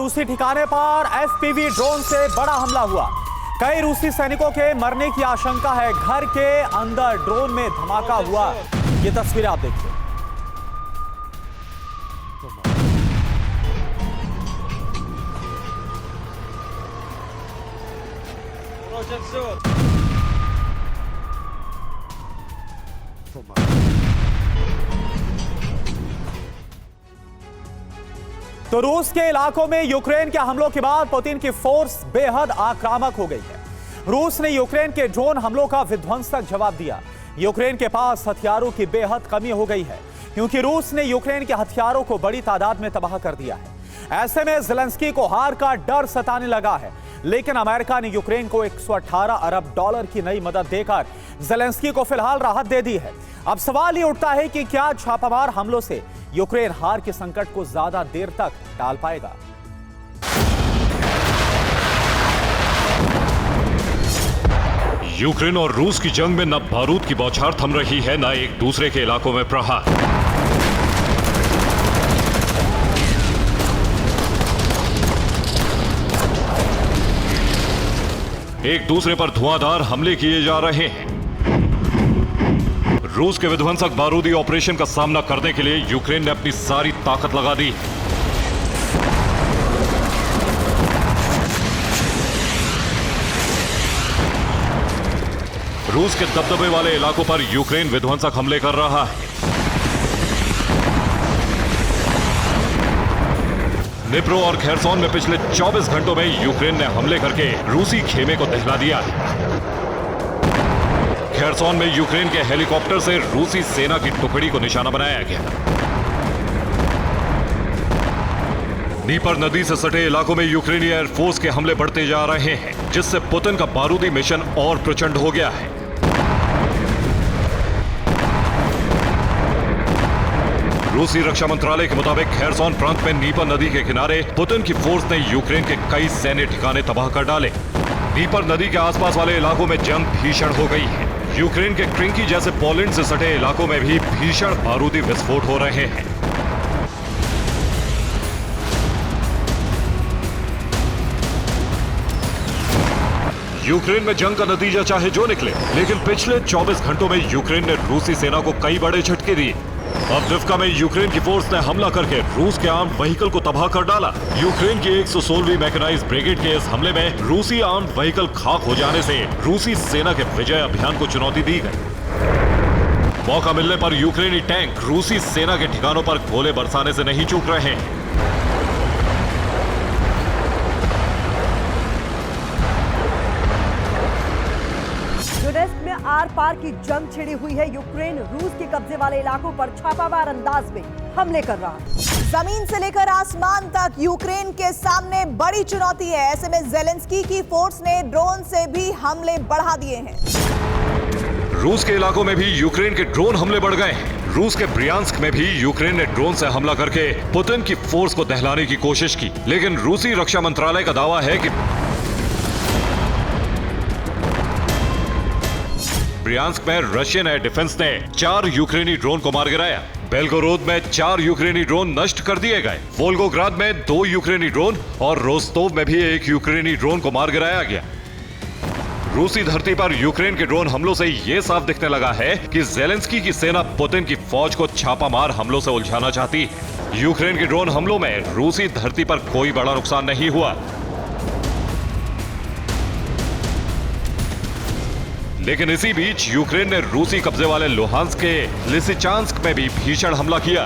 रूसी ठिकाने पर एफपीवी ड्रोन से बड़ा हमला हुआ। कई रूसी सैनिकों के मरने की आशंका है। घर के अंदर ड्रोन में धमाका हुआ। ये तस्वीरें आप देखिए। तो रूस के इलाकों में यूक्रेन के हमलों के बाद पुतिन की फोर्स बेहद आक्रामक हो गई है। रूस ने यूक्रेन के ड्रोन हमलों का विध्वंसक जवाब दिया। यूक्रेन के पास हथियारों की बेहद कमी हो गई है, क्योंकि रूस ने यूक्रेन के हथियारों को बड़ी तादाद में तबाह कर दिया है। ऐसे में ज़ेलेंस्की को हार का डर सताने लगा है। लेकिन अमेरिका ने यूक्रेन को 118 अरब डॉलर की नई मदद देकर ज़ेलेंस्की को फिलहाल राहत दे दी है। अब सवाल ये उठता है कि क्या छापामार हमलों से यूक्रेन हार के संकट को ज्यादा देर तक टाल पाएगा। यूक्रेन और रूस की जंग में न बारूद की बौछार थम रही है, न एक दूसरे के इलाकों में प्रहार। एक दूसरे पर धुआंधार हमले किए जा रहे हैं। रूस के विध्वंसक बारूदी ऑपरेशन का सामना करने के लिए यूक्रेन ने अपनी सारी ताकत लगा दी। रूस के दबदबे वाले इलाकों पर यूक्रेन विध्वंसक हमले कर रहा है। निप्रो और खेरसोन में पिछले 24 घंटों में यूक्रेन ने हमले करके रूसी खेमे को दहला दिया है। खेरसोन में यूक्रेन के हेलीकॉप्टर से रूसी सेना की टुकड़ी को निशाना बनाया गया। नीपर नदी से सटे इलाकों में यूक्रेनी एयरफोर्स के हमले बढ़ते जा रहे हैं, जिससे पुतिन का बारूदी मिशन और प्रचंड हो गया है। रूसी रक्षा मंत्रालय के मुताबिक खेरसोन प्रांत में नीपर नदी के किनारे पुतिन की फोर्स ने यूक्रेन के कई सैन्य ठिकाने तबाह कर डाले। नीपर नदी के आसपास वाले इलाकों में जंग भीषण हो गई है। यूक्रेन के क्रिंकी जैसे पोलैंड से सटे इलाकों में भी भीषण बारूदी विस्फोट हो रहे हैं। यूक्रेन में जंग का नतीजा चाहे जो निकले, लेकिन पिछले 24 घंटों में यूक्रेन ने रूसी सेना को कई बड़े झटके दिए। अब दिव्का में यूक्रेन की फोर्स ने हमला करके रूस के आर्म्ड व्हीकल को तबाह कर डाला। यूक्रेन की 116वीं मैकेनाइज्ड ब्रिगेड के इस हमले में रूसी आर्म्ड व्हीकल खाक हो जाने से रूसी सेना के विजय अभियान को चुनौती दी गई। मौका मिलने पर यूक्रेनी टैंक रूसी सेना के ठिकानों पर गोले बरसाने से नहीं चूक रहे हैं। डोनेत्स्क में आर पार की जंग छिड़ी हुई है। यूक्रेन रूस के कब्जे वाले इलाकों पर छापामार अंदाज में हमले कर रहा है। जमीन से लेकर आसमान तक यूक्रेन के सामने बड़ी चुनौती है। ऐसे में ज़ेलेंस्की की फोर्स ने ड्रोन से भी हमले बढ़ा दिए हैं। रूस के इलाकों में भी यूक्रेन के ड्रोन हमले बढ़ गए हैं। रूस के ब्रियांस्क में भी यूक्रेन ने ड्रोन से हमला करके पुतिन की फोर्स को दहलाने की कोशिश की, लेकिन रूसी रक्षा मंत्रालय का दावा है कि ब्रियांस्क में रशियन एयर डिफेंस ने 4 यूक्रेनी ड्रोन को मार गिराया। बेलगोरोद में 4 यूक्रेनी ड्रोन नष्ट कर दिए गए। वोल्गोग्राद में 2 यूक्रेनी ड्रोन और रोस्तोव में भी 1 यूक्रेनी ड्रोन को मार गिराया गया। रूसी धरती पर यूक्रेन के ड्रोन हमलों से यह साफ दिखने लगा है कि ज़ेलेंस्की की सेना पुतिन की फौज को छापामार हमलों से उलझाना चाहती है। यूक्रेन के ड्रोन हमलों में रूसी धरती पर कोई बड़ा नुकसान नहीं हुआ, लेकिन इसी बीच यूक्रेन ने रूसी कब्जे वाले लुहांस्क के लिसिचांस्क में भी भीषण हमला किया।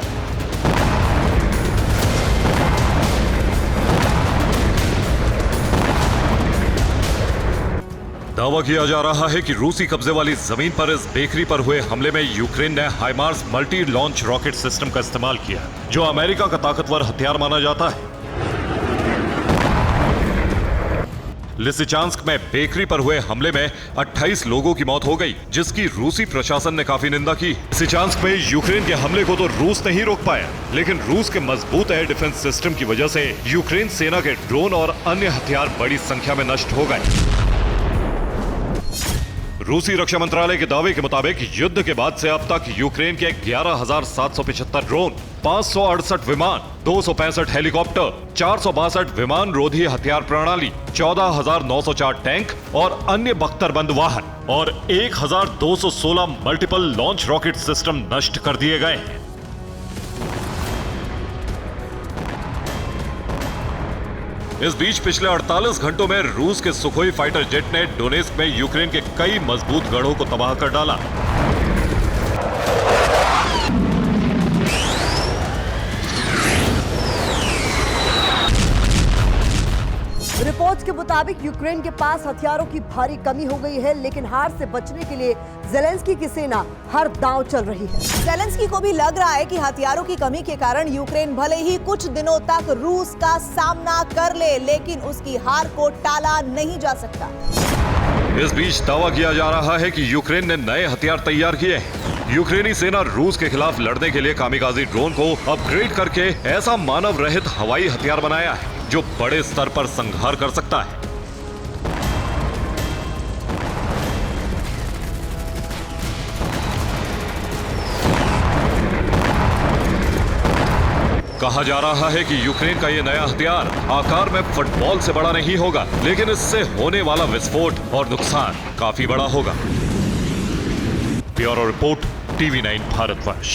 दावा किया जा रहा है कि रूसी कब्जे वाली जमीन पर इस बेकरी पर हुए हमले में यूक्रेन ने हाइमार्स मल्टी लॉन्च रॉकेट सिस्टम का इस्तेमाल किया, जो अमेरिका का ताकतवर हथियार माना जाता है। लिसिचांस्क में बेकरी पर हुए हमले में 28 लोगों की मौत हो गई, जिसकी रूसी प्रशासन ने काफी निंदा की। लिसिचांस्क में यूक्रेन के हमले को तो रूस नहीं रोक पाया, लेकिन रूस के मजबूत एयर डिफेंस सिस्टम की वजह से यूक्रेन सेना के ड्रोन और अन्य हथियार बड़ी संख्या में नष्ट हो गए। रूसी रक्षा मंत्रालय के दावे के मुताबिक युद्ध के बाद से अब तक यूक्रेन के 11,775 ड्रोन, 568 विमान, 265 हेलीकॉप्टर, 462 विमान रोधी हथियार प्रणाली, 14,904 टैंक और अन्य बख्तरबंद वाहन और 1,216 मल्टीपल लॉन्च रॉकेट सिस्टम नष्ट कर दिए गए हैं। इस बीच पिछले 48 घंटों में रूस के सुखोई फाइटर जेट ने डोनेस्क में यूक्रेन के कई मजबूत गढ़ों को तबाह कर डाला। रिपोर्ट्स के मुताबिक यूक्रेन के पास हथियारों की भारी कमी हो गई है, लेकिन हार से बचने के लिए ज़ेलेंस्की की सेना हर दांव चल रही है। ज़ेलेंस्की को भी लग रहा है कि हथियारों की कमी के कारण यूक्रेन भले ही कुछ दिनों तक रूस का सामना कर ले, लेकिन उसकी हार को टाला नहीं जा सकता। इस बीच दावा किया जा रहा है कि यूक्रेन ने नए हथियार तैयार किए हैं। यूक्रेनी सेना रूस के खिलाफ लड़ने के लिए कामिकाज़ी ड्रोन को अपग्रेड करके ऐसा मानव रहित हवाई हथियार बनाया है जो बड़े स्तर पर संहार कर सकता है। कहा जा रहा है कि यूक्रेन का यह नया हथियार आकार में फुटबॉल से बड़ा नहीं होगा, लेकिन इससे होने वाला विस्फोट और नुकसान काफी बड़ा होगा। Bureau report, TV9 Bharatvarsh.